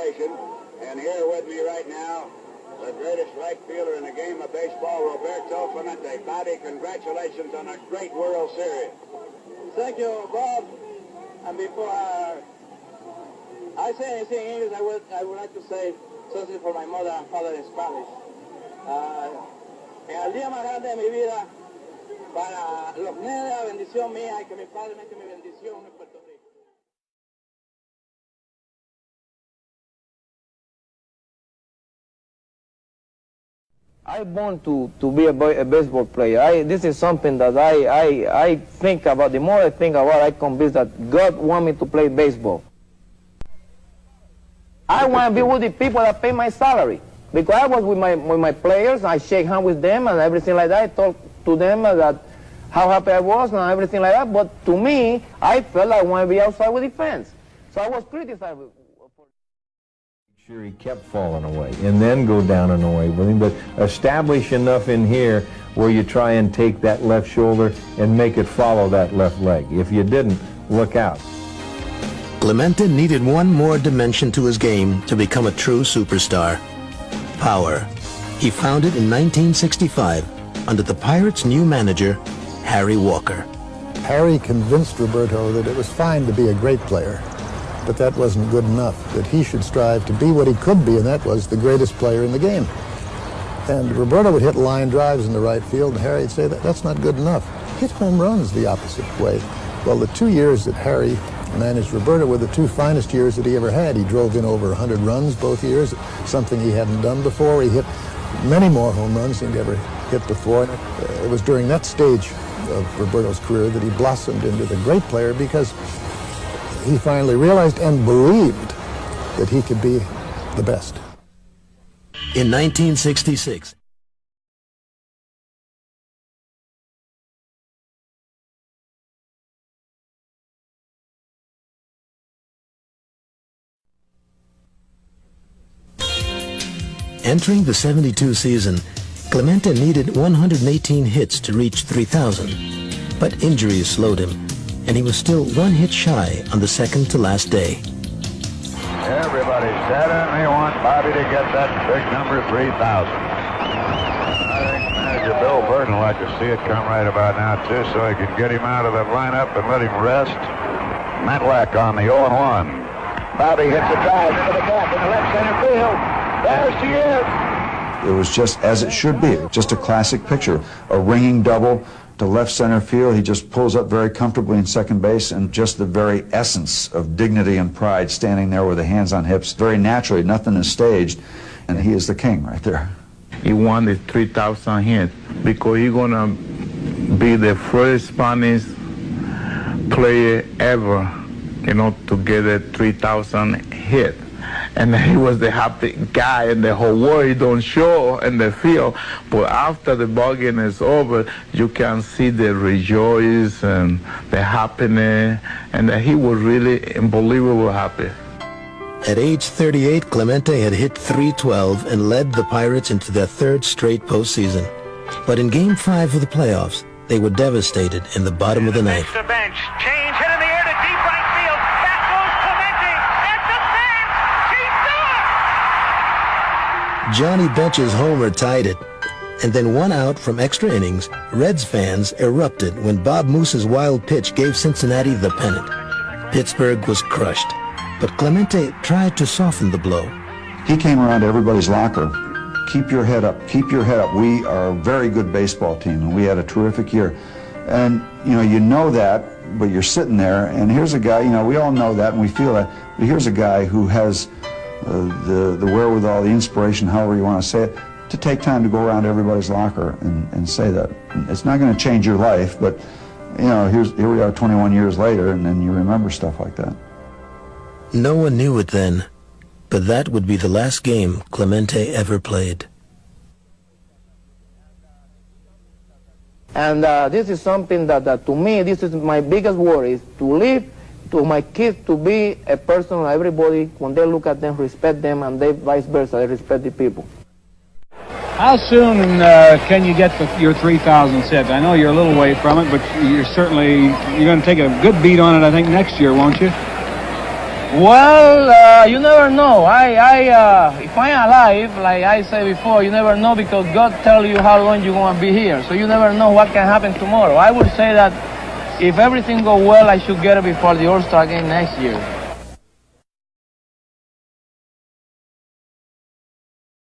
celebration. And here with me right now, the greatest right fielder in the game of baseball, Roberto Clemente. Bobby, congratulations on a great World Series. Thank you, Bob. And before I say anything in English, I would like to say something for my mother and father in Spanish. En el día más grande de mi vida, para los nenes, la bendición mía y que mi padre me eche mi bendición en Puerto Rico. I born to be a baseball player. This is something that I think about. The more I think about it, I'm convinced that God wants me to play baseball. I want to be with the people that pay my salary. Because I was with my players, I shake hands with them and everything like that. I talk to them that how happy I was and everything like that. But to me, I felt I want to be outside with the fans. So I was criticized. Sure, he kept falling away and then go down and away with him, but establish enough in here where you try and take that left shoulder and make it follow that left leg. If you didn't, look out. Clemente needed one more dimension to his game to become a true superstar. Power. He found it in 1965 under the Pirates' new manager, Harry Walker. Harry convinced Roberto that it was fine to be a great player, but that wasn't good enough, that he should strive to be what he could be, and that was the greatest player in the game. And Roberto would hit line drives in the right field, and Harry would say, that's not good enough. Hit home runs the opposite way. Well, the 2 years that Harry managed Roberto were the 2 finest years that he ever had. He drove in over 100 runs both years, something he hadn't done before. He hit many more home runs than he'd ever hit before. It was during that stage of Roberto's career that he blossomed into the great player, because he finally realized and believed that he could be the best. In 1966, entering the 72 season, Clemente needed 118 hits to reach 3,000, but injuries slowed him, and he was still 1 hit shy on the second to last day. Everybody's set, and they want Bobby to get that big number 3,000. I think Manager Bill Burton would like to see it come right about now, too, so he can get him out of the lineup and let him rest. Matlack on the 0-1. Bobby hits a drive into the gap in the left center field. There she is. It was just as it should be, just a classic picture. A ringing double to left center field. He just pulls up very comfortably in second base, and just the very essence of dignity and pride, standing there with the hands on hips, very naturally, nothing is staged, and he is the king right there. He wanted 3,000 hits because he's gonna be the first Spanish player ever, to get a 3,000 hit. And he was the happy guy in the whole world. He don't show in the field, but after the ball game is over, you can see the rejoice and the happiness, and that he was really unbelievable happy. At age 38, Clemente had hit .312 and led the Pirates into their 3rd straight postseason. But in Game 5 of the playoffs, they were devastated in the bottom of the ninth. The bench, change, hit in the air to deep right field. Back goes Clemente at the fence. He Johnny Bench's homer tied it. And then 1 out from extra innings, Reds fans erupted when Bob Moose's wild pitch gave Cincinnati the pennant. Pittsburgh was crushed, but Clemente tried to soften the blow. He came around to everybody's locker. Keep your head up, keep your head up. We are a very good baseball team, and we had a terrific year. And, you know that, but you're sitting there, and here's a guy, we all know that, and we feel that, but here's a guy who has the wherewithal, the inspiration, however you want to say it, to take time to go around to everybody's locker and say that. It's not going to change your life, but, here we are 21 years later, and then you remember stuff like that. No one knew it then, but that would be the last game Clemente ever played. And this is something that to me, this is my biggest worry, is to live, to my kids to be a person, everybody, when they look at them, respect them, and they vice versa, they respect the people. How soon can you get your 3,000th hit? I know you're a little way from it, but you're going to take a good beat on it, I think, next year, won't you? Well, you never know. If I'm alive, like I said before, you never know because God tells you how long you're going to be here. So you never know what can happen tomorrow. I would say that if everything goes well, I should get it before the All-Star game next year.